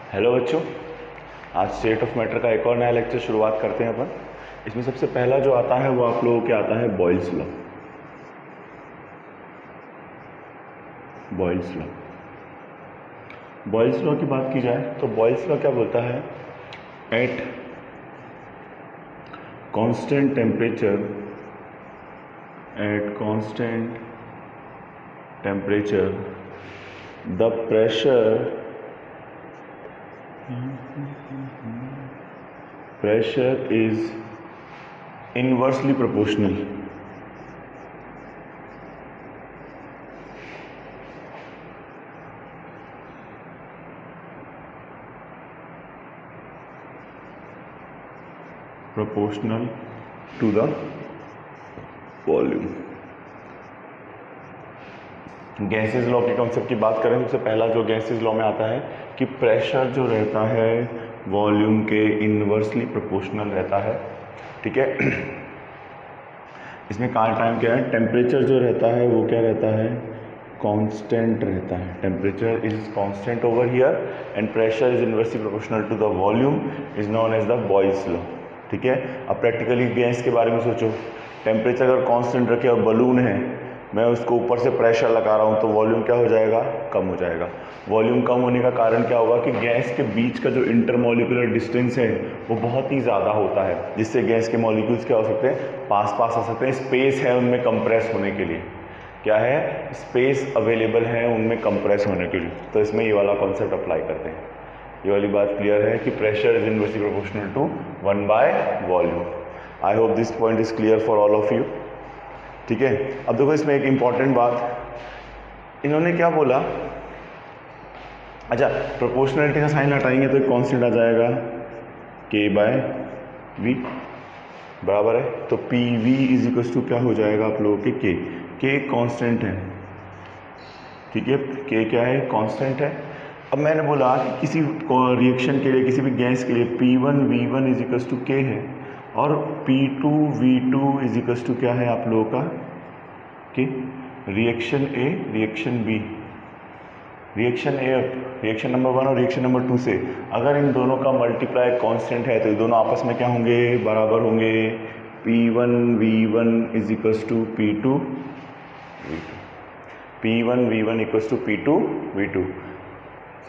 Hello बच्चों, आज state of matter का एक और नया लेक्चर शुरुआत करते हैं अपन। इसमें सबसे पहला जो आता है वो आप लोगों के आता है बॉयल्स लॉ। बॉयल्स लॉ की बात की जाए तो बॉयल्स लॉ क्या बोलता है? At constant temperature the pressure is inversely proportional to the volume। Gases law के कॉन्सेप्ट की बात करें, सबसे पहला जो गैसेस लॉ में आता है कि प्रेशर जो रहता है वॉल्यूम के इन्वर्सली प्रोपोर्शनल रहता है। ठीक है। इसमें कहाँ टाइम क्या है? टेम्परेचर जो रहता है वो क्या रहता है? कांस्टेंट रहता है। Temperature is constant over here and pressure is inversely proportional to the volume, is known as the Boyle's law. ठीक है। अब प्रैक्टिकली गैस के बारे में सोचो, टेम्परेचर अगर कांस्टेंट रखे और बलून है, मैं उसको ऊपर से प्रेशर लगा रहा हूँ तो वॉल्यूम क्या हो जाएगा? कम हो जाएगा। वॉल्यूम कम होने का कारण क्या होगा कि गैस के बीच का जो इंटरमॉलिक्यूलर डिस्टेंस है वो बहुत ही ज़्यादा होता है, जिससे गैस के मॉलिक्यूल्स क्या हो सकते हैं? पास आ सकते हैं। स्पेस है उनमें कंप्रेस होने के लिए, क्या है? स्पेस अवेलेबल है उनमें कंप्रेस होने के लिए। तो इसमें ये वाला कॉन्सेप्ट अप्लाई करते हैं। ये वाली बात क्लियर है कि pressure is inversely proportional to volume. I hope this point is clear for all of you. ठीक है। अब देखो इसमें एक इंपॉर्टेंट बात, इन्होंने क्या बोला? अच्छा, प्रोपोर्शनलिटी का साइन हटाएंगे तो एक कांस्टेंट आ जाएगा K/V बराबर है। तो PV इज इक्वल टू क्या हो जाएगा आप लोगों के? K कांस्टेंट है। ठीक है, K क्या है? कांस्टेंट है। अब मैंने बोला कि किसी रिएक्शन के लिए, किसी भी गैस के लिए P1 V1 is equal to K है और P2 V2 is equal to क्या है आप लोगों का? कि reaction A reaction B, reaction A reaction number 1 और रिएक्शन नंबर 2 से अगर इन दोनों का मल्टीप्लाई कांस्टेंट है तो ये दोनों आपस में क्या होंगे? बराबर होंगे। P1 V1 is equal to P2 V2, P1 V1 equal to P2 V2।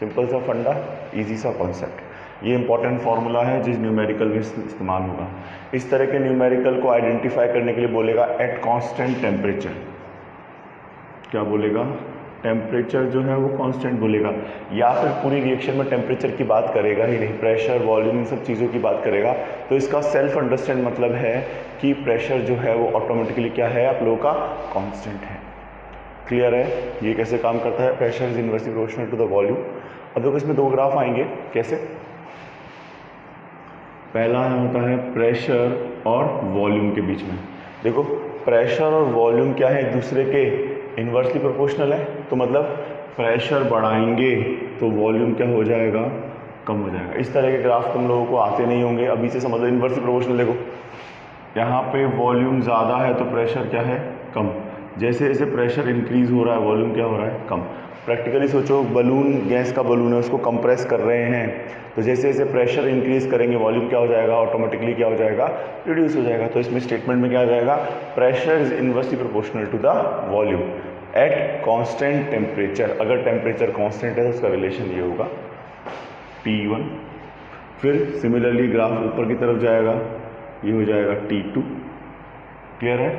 Simple सा फंडा, इजी सा कॉन्सेप्ट। ये इंपॉर्टेंट फार्मूला है जिस न्यूमेरिकल में इस्तेमाल होगा। इस तरह के न्यूमेरिकल को आइडेंटिफाई करने के लिए बोलेगा एट कांस्टेंट टेम्परेचर। क्या बोलेगा? टेम्परेचर जो है वो कांस्टेंट बोलेगा, या फिर पूरी रिएक्शन में टेम्परेचर की बात करेगा ही नहीं, प्रेशर वॉल्यूम इन सब चीज़ों की बात करेगा। तो इसका सेल्फ अंडरस्टैंड मतलब है कि प्रेशर जो है वो ऑटोमेटिकली क्या है आप लोगों का? कांस्टेंट है। क्लियर है ये कैसे काम करता है? Pressure is inversely proportional to the volume. अब देखो इसमें दो ग्राफ आएंगे। कैसे? पहला होता है प्रेशर और वॉल्यूम के बीच में। देखो प्रेशर और वॉल्यूम क्या है? एक दूसरे के इन्वर्सली प्रोपोर्शनल है। तो मतलब प्रेशर बढ़ाएंगे तो वॉल्यूम क्या हो जाएगा? कम हो जाएगा। इस तरह के ग्राफ तुम लोगों को आते नहीं होंगे, अभी से समझ लो। इन्वर्सली प्रोपोर्शनल देखो, यहाँ पे वॉल्यूम ज़्यादा है तो प्रेशर क्या है? कम। जैसे जैसे प्रेशर इंक्रीज हो रहा है वॉल्यूम क्या हो रहा है? कम। प्रैक्टिकली सोचो, बलून, गैस का बलून है, उसको कंप्रेस कर रहे हैं, तो जैसे जैसे प्रेशर इंक्रीज करेंगे वॉल्यूम क्या हो जाएगा? ऑटोमेटिकली क्या हो जाएगा? रिड्यूस हो जाएगा। तो इसमें स्टेटमेंट में क्या आ जाएगा? Pressure is inversely proportional to the volume at constant temperature. अगर टेम्परेचर कांस्टेंट है तो उसका रिलेशन ये होगा T1। फिर सिमिलरली ग्राफ ऊपर की तरफ जाएगा, ये हो जाएगा T2। क्लियर है?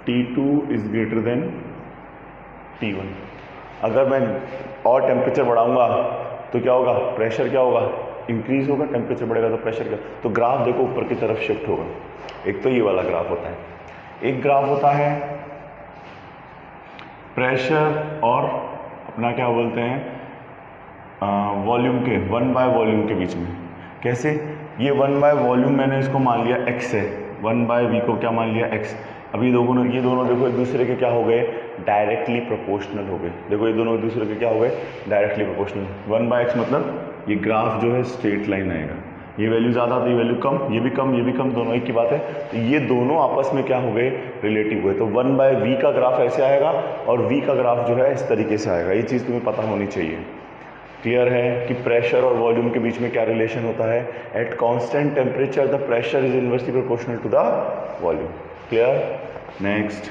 T2 is greater than T1। अगर मैं और टेम्परेचर बढ़ाऊंगा तो क्या होगा? प्रेशर क्या होगा? इंक्रीज होगा। टेम्परेचर बढ़ेगा तो प्रेशर क्या? तो ग्राफ देखो ऊपर की तरफ शिफ्ट होगा। एक तो ये वाला ग्राफ होता है, एक ग्राफ होता है प्रेशर और अपना क्या बोलते हैं वॉल्यूम के, 1/वॉल्यूम के बीच में। कैसे? ये 1/वॉल्यूम मैंने इसको मान लिया x है, 1/v को क्या मान लिया? x। अब ये दोनों देखो एक दूसरे के क्या हो गए? डायरेक्टली प्रोपोर्शनल हो गए। देखो ये दोनों एक दूसरे के क्या हो गए? Directly proportional. 1/x मतलब ये ग्राफ जो है स्ट्रेट लाइन आएगा। ये वैल्यू ज़्यादा तो ये वैल्यू कम, ये भी कम, ये भी कम, दोनों एक की बात है। तो ये दोनों आपस में क्या हो गए? रिलेटिव हुए। तो 1/v का ग्राफ ऐसे आएगा और v का ग्राफ जो है इस तरीके से आएगा। ये चीज़ तुम्हें पता होनी चाहिए। क्लियर है कि प्रेशर और वॉल्यूम के बीच में क्या रिलेशन होता है? At constant temperature the pressure is inversely proportional to the volume. Clear? Next,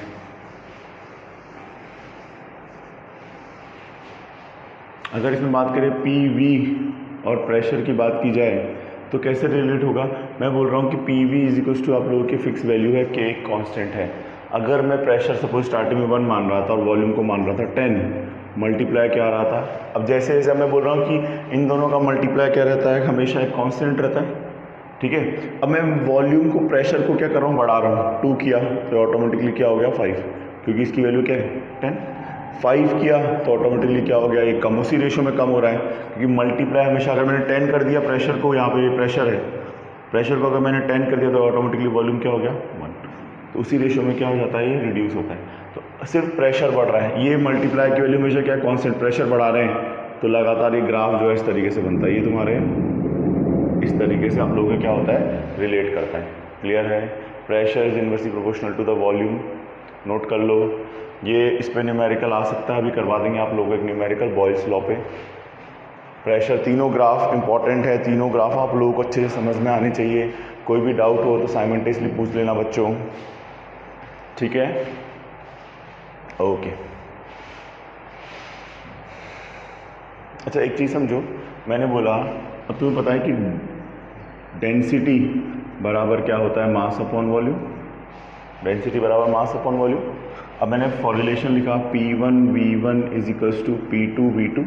अगर इसमें बात करें पीवी और प्रेशर की बात की जाए तो कैसे रिलेट होगा? मैं बोल रहा हूँ कि पीवी इज इक्वल टू आप लोगों की फिक्स वैल्यू है, के एक कांस्टेंट है। अगर मैं प्रेशर सपोज स्टार्टिंग में 1 मान रहा था और वॉल्यूम को मान रहा था 10, मल्टीप्लाई क्या आ रहा था? अब जैसे जैसे मैं बोल रहा हूँ कि इन दोनों का मल्टीप्लाई क्या रहता है? हमेशा एक कांस्टेंट रहता है। ठीक है, अब मैं वॉल्यूम को, प्रेशर को क्या कर रहा हूँ? बढ़ा रहा हूँ। 2 किया तो ऑटोमेटिकली क्या हो गया? 5, क्योंकि इसकी वैल्यू क्या है? 10। 5 किया तो ऑटोमेटिकली क्या हो गया? ये कम, उसी रेशो में कम हो रहा है, क्योंकि मल्टीप्लाई हमेशा, अगर मैंने 10 कर दिया प्रेशर को, यहाँ पे ये प्रेशर है, प्रेशर को अगर मैंने 10 कर दिया तो ऑटोमेटिकली वॉल्यूम क्या हो गया? 1। तो उसी रेशो में क्या हो जाता है? ये रिड्यूस होता है। तो सिर्फ प्रेशर बढ़ रहा है, ये मल्टीप्लाई की वैल्यू हमेशा क्या? कॉन्स्टेंट। प्रेशर बढ़ा रहे हैं तो लगातार ये ग्राफ जो है इस तरीके से बनता है, ये तुम्हारे इस तरीके से आप लोगों का क्या होता है? रिलेट करता है। क्लियर है? Pressure is inversely proportional to the volume. Note कर लो, ये इस पे न्यूमेरिकल आ सकता है, अभी करवा देंगे आप लोगों को एक न्यूमेरिकल बॉयल्स लॉ पे। प्रेशर, तीनों ग्राफ इंपॉर्टेंट है, तीनों ग्राफ आप लोगों को अच्छे से समझ में आने चाहिए। कोई भी डाउट हो तो साइमल्टेनियसली पूछ लेना बच्चों, ठीक है? ओके। अच्छा, एक चीज़ समझो, मैंने बोला, अब तुम्हें पता है कि डेंसिटी बराबर क्या होता है? Mass upon volume. डेंसिटी बराबर मास अपॉन वॉल्यूम। अब मैंने फॉर्मुलेशन लिखा P1 V1 is equals to P2 V2।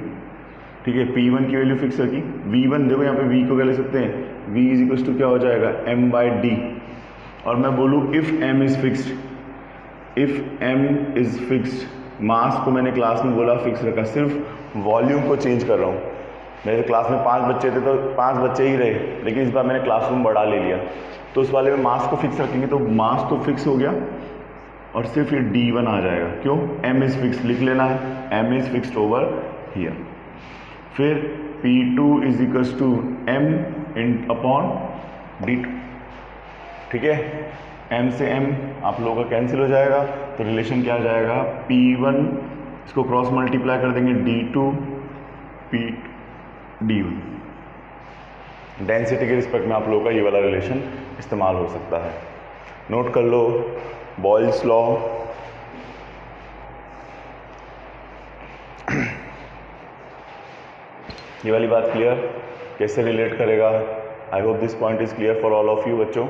ठीक है, P1 की वैल्यू फिक्स रखी। V1 देखो यहाँ पे V को क्या ले सकते हैं? V इज इक्वल्स टू क्या हो जाएगा? M/D। और मैं बोलूँ if M is fixed, if M is fixed, mass को मैंने क्लास में बोला फिक्स रखा, सिर्फ वॉल्यूम को चेंज कर रहा हूँ। मेरे क्लास में 5 बच्चे थे तो 5 बच्चे ही रहे, लेकिन इस बार मैंने क्लासरूम बढ़ा ले लिया, तो उस वाले में मास को फिक्स रखेंगे तो मास तो फिक्स हो गया और सिर्फ ये D1 आ जाएगा। क्यों? M इज फिक्स, लिख लेना है, M is fixed over here. फिर P2 is equals to M in upon D2। ठीक है, M से M आप लोगों का कैंसिल हो जाएगा, तो रिलेशन क्या आ जाएगा? P1 इसको क्रॉस मल्टीप्लाई कर देंगे D2 D1। डेंसिटी के रिस्पेक्ट में आप लोगों का ये वाला रिलेशन इस्तेमाल हो सकता है। नोट कर लो, बॉयल्स लॉ। ये वाली बात क्लियर? कैसे रिलेट करेगा? आई hope this point is clear for all of you बच्चों।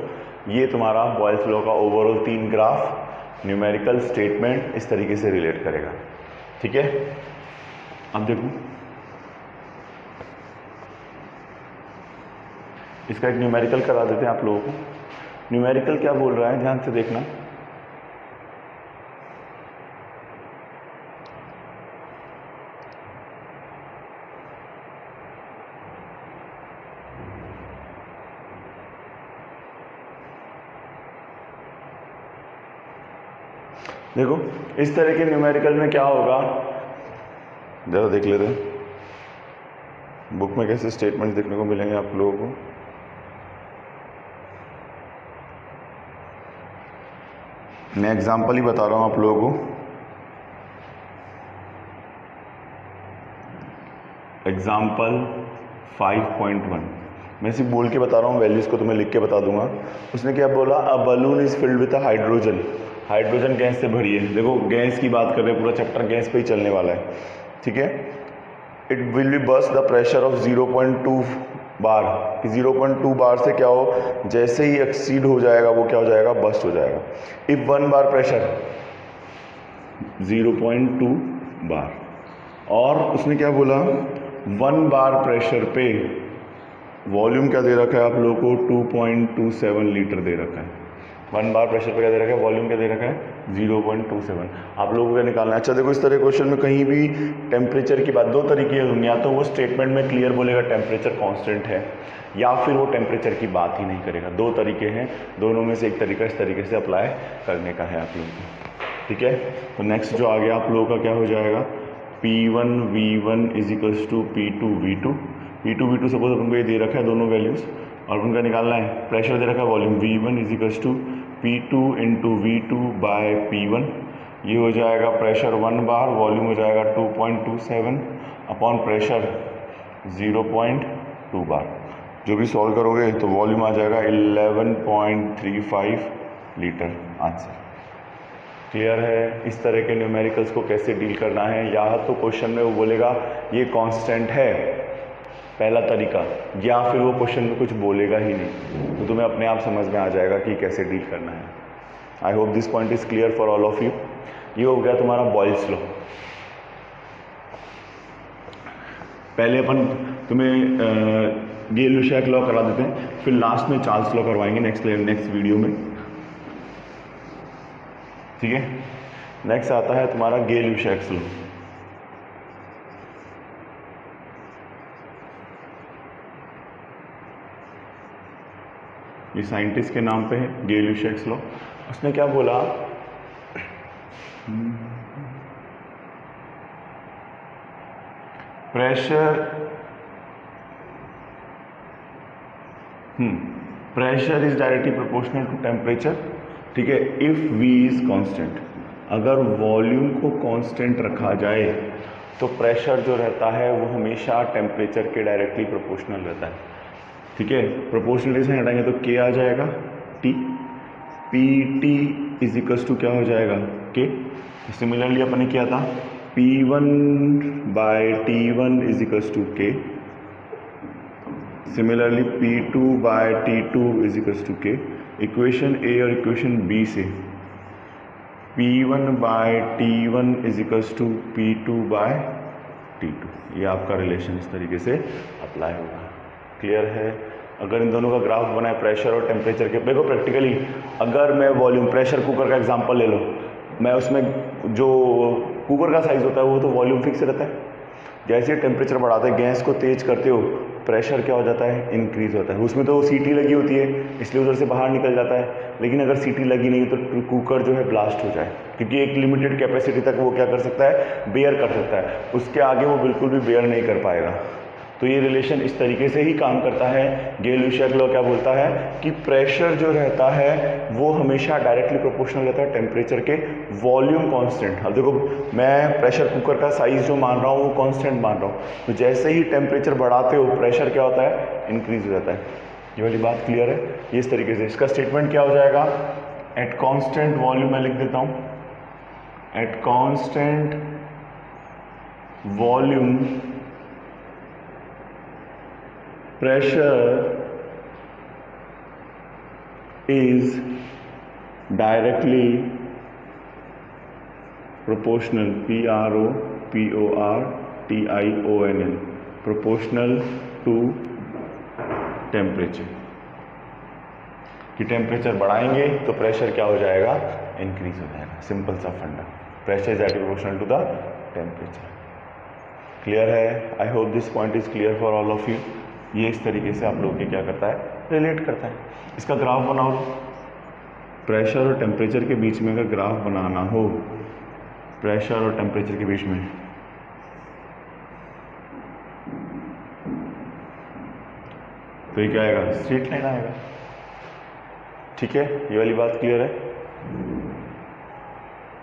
ये तुम्हारा बॉयल्स लॉ का ओवरऑल 3 ग्राफ, न्यूमेरिकल स्टेटमेंट इस तरीके से रिलेट करेगा। ठीक है, अब देखो इसका एक न्यूमेरिकल करा देते हैं आप लोगों को। न्यूमेरिकल क्या बोल रहा है, ध्यान से देखना। देखो इस तरह के न्यूमेरिकल में क्या होगा, जरा देख लेते हैं बुक में कैसे स्टेटमेंट्स देखने को मिलेंगे आप लोगों को। मैं एग्जाम्पल ही बता रहा हूँ आप लोगों को। एग्जाम्पल 5.1 मैं सिर्फ बोल के बता रहा हूँ, वैल्यूज़ को तुम्हें लिख के बता दूंगा। उसने क्या बोला? A balloon is filled with a hydrogen. Hydrogen gas से भरी है। देखो गैस की बात कर रहे हैं, पूरा चैप्टर गैस पे ही चलने वाला है। ठीक है, it will be burst the pressure of 0.2 बार। 0.2 बार से क्या हो, जैसे ही एक्सीड हो जाएगा वो क्या हो जाएगा? बस्ट हो जाएगा। इफ 1 बार प्रेशर 0.2 बार, और उसने क्या बोला? 1 बार प्रेशर पे वॉल्यूम क्या दे रखा है आप लोगों को? 2.27 लीटर दे रखा है। 1 बार प्रेशर पे क्या दे रखा है? वॉल्यूम क्या दे रखा है? 0.27। आप लोगों को क्या निकालना है? अच्छा देखो, इस तरह क्वेश्चन में कहीं भी टेम्परेचर की बात, 2 तरीके होंगे, या तो वो स्टेटमेंट में क्लियर बोलेगा टेम्परेचर कांस्टेंट है, या फिर वो टेम्परेचर की बात ही नहीं करेगा। 2 तरीके हैं, दोनों में से एक तरीका इस तरीके से अप्लाई करने का है आप लोगों को। ठीक है, तो नेक्स्ट जो आ गया आप लोगों का क्या हो जाएगा? P1 V1 is equals to P2 V2। P2 V2 suppose अपन को ये दे रखा है दोनों वैल्यूज़, और उनका निकालना है। प्रेशर दे रखा है, volume V1 is equals to P2 into V2 by P1। ये हो जाएगा प्रेशर 1 बार, वॉल्यूम हो जाएगा 2.27 अपॉन प्रेशर 0.2 बार। जो भी सॉल्व करोगे तो वॉल्यूम आ जाएगा 11.35 लीटर आंसर। क्लियर है? इस तरह के न्यूमेरिकल्स को कैसे डील करना है, या तो क्वेश्चन में वो बोलेगा ये कांस्टेंट है, पहला तरीका, या फिर वो क्वेश्चन में कुछ बोलेगा ही नहीं, तो तुम्हें अपने आप समझ में आ जाएगा कि कैसे डील करना है। I hope this point is clear for all of you. ये हो गया तुम्हारा बॉयल्स लॉ। पहले अपन तुम्हें गेल-लुशैक लॉ करा देते हैं, फिर लास्ट में चार्ल्स लॉ करवाएंगे नेक्स्ट वीडियो में, ठीक है। नेक्स्ट आता है तुम्हारा गेल-लुशैक लॉ। ये साइंटिस्ट के नाम पे है, गेल-लुशैक लॉ। उसने क्या बोला, pressure is directly proportional to temperature, ठीक है, इफ वी इज कांस्टेंट। अगर वॉल्यूम को कांस्टेंट रखा जाए तो प्रेशर जो रहता है वो हमेशा टेम्परेचर के डायरेक्टली प्रोपोर्शनल रहता है, ठीक है। प्रोपोर्शनलिटी से हटाएंगे तो के आ जाएगा T, P T is equals to क्या हो जाएगा के। सिमिलरली अपन ने किया था P1 by T1 is equals to K, similarly P2 by T2 is equals to K. Equation A और इक्वेशन बी से P1 by T1 is equals to P2 by T2, ये आपका रिलेशन इस तरीके से अप्लाई होगा। क्लियर है? अगर इन दोनों का ग्राफ बना है प्रेशर और टेम्परेचर के, देखो प्रैक्टिकली अगर मैं वॉल्यूम, प्रेशर कुकर का एग्जांपल ले लो, मैं उसमें जो कुकर का साइज़ होता है वो तो वॉल्यूम फिक्स रहता है, जैसे टेम्परेचर बढ़ाते हैं, गैस को तेज करते हो, प्रेशर क्या हो जाता है, इंक्रीज होता है। उसमें तो सीटी लगी होती है इसलिए उधर से बाहर निकल जाता है, लेकिन अगर सीटी लगी नहीं तो कुकर जो है ब्लास्ट हो जाए, क्योंकि एक लिमिटेड कैपेसिटी तक वो क्या कर सकता है, बेयर कर सकता है, उसके आगे वो बिल्कुल भी बेयर नहीं कर पाएगा। तो ये रिलेशन इस तरीके से ही काम करता है। गेल-लुशैक लॉ क्या बोलता है कि प्रेशर जो रहता है वो हमेशा डायरेक्टली प्रोपोर्शनल रहता है टेम्परेचर के, वॉल्यूम कांस्टेंट। अब देखो मैं प्रेशर कुकर का साइज जो मान रहा हूँ वो कांस्टेंट मान रहा हूँ, तो जैसे ही टेम्परेचर बढ़ाते हो प्रेशर क्या होता है, इंक्रीज हो जाता है। ये वाली बात क्लियर है? ये इस तरीके से इसका स्टेटमेंट क्या हो जाएगा, एट कॉन्स्टेंट वॉल्यूम, मैं लिख देता हूँ, at constant volume pressure is directly proportional, P-R-O-P-O-R-T-I-O-N-L, proportional to temperature। कि टेम्परेचर बढ़ाएंगे तो प्रेशर क्या हो जाएगा, इंक्रीज हो जाएगा। सिंपल सा फंडा, pressure is directly proportional to the temperature. Clear है? I hope this point is clear for all of you. ये इस तरीके से आप लोगों के क्या करता है, रिलेट करता है। इसका ग्राफ बनाओ, प्रेशर और टेम्परेचर के बीच में अगर ग्राफ बनाना हो, प्रेशर और टेम्परेचर के बीच में, तो ये क्या आएगा, स्ट्रेट लाइन आएगा, ठीक है। ये वाली बात क्लियर है?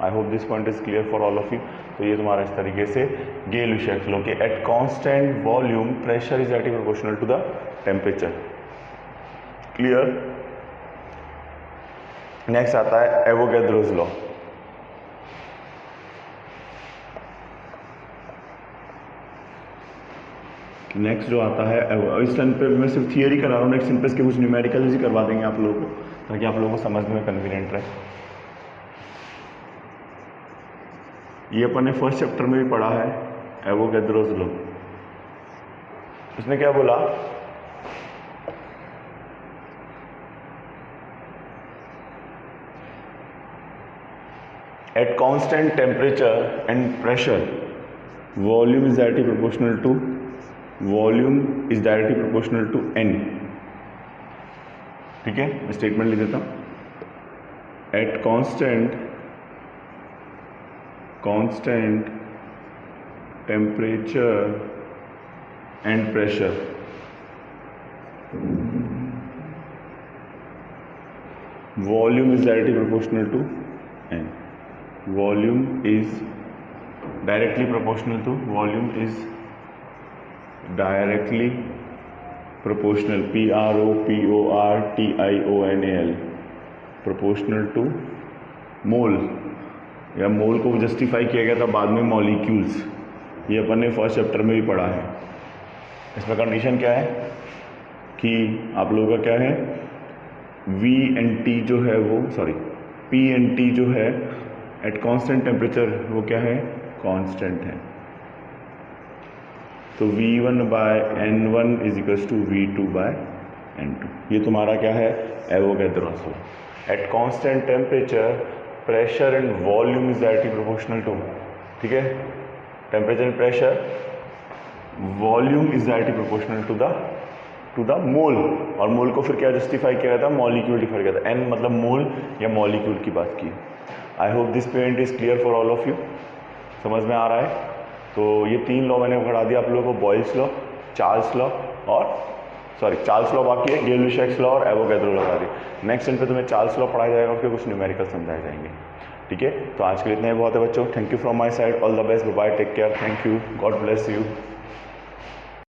I hope this point is clear for all of you. तो ये तुम्हारा इस तरीके से गेल-लुशैक लॉ के at constant volume pressure is directly proportional to the temperature. Clear? Next आता है एवोगैड्रोस लॉ। नेक्स्ट जो आता है, इस टाइम पे मैं सिर्फ थियरी करा रहा हूँ, नेक्स्ट पे इसके कुछ न्यूमेरिकल्स ही करवा देंगे आप लोगों को, ताकि आप लोगों को समझने में कन्वीनियंट रहे। ये अपन ने फर्स्ट चैप्टर में भी पढ़ा है, एवोगैड्रोस लॉ। उसने क्या बोला, at constant temperature and pressure volume is directly proportional to n, ठीक है। मैं स्टेटमेंट लिख देता हूं, at constant temperature and pressure volume is directly proportional to n, volume is directly proportional to, volume is directly proportional, PROPORTIONAL, proportional to mole, या mole को justify किया गया था बाद में मॉलिक्यूल्स, ये अपन ने फर्स्ट चैप्टर में भी पढ़ा है। इसमें कंडीशन क्या है कि आप लोगों का क्या है, V एंड T जो है वो P एंड T जो है एट कांस्टेंट टेम्परेचर वो क्या है, कांस्टेंट है। तो V1/N1 is equals to V2/N2, ये तुम्हारा क्या है, Avogadro's law. At constant temperature pressure and volume is directly proportional to, ठीक है, temperature and pressure, volume is directly proportional to the mole, और मोल को फिर क्या जस्टिफाई किया गया था, मॉलिक्यूल डिफाइन किया था, एन मतलब मोल या मॉलिक्यूल की बात की। आई hope this point is clear for all of you, समझ में आ रहा है। तो ये 3 लॉ मैंने पढ़ा दिया आप लोगों को, Boyle's law, Charles law Charles law बाकी है, गेल-लुशैक्स लॉ और एवोगैड्रो लॉ बता दी। नेक्स्ट दिन पे तुम्हें चार्ल्स लॉ पढ़ाया जाएगा, फिर कुछ न्यूमेरिकल समझाए जाएंगे, ठीक है। तो आज के लिए इतना ही बहुत है बच्चों, thank you from my side, all the best, bye, take care, thank you, God bless you.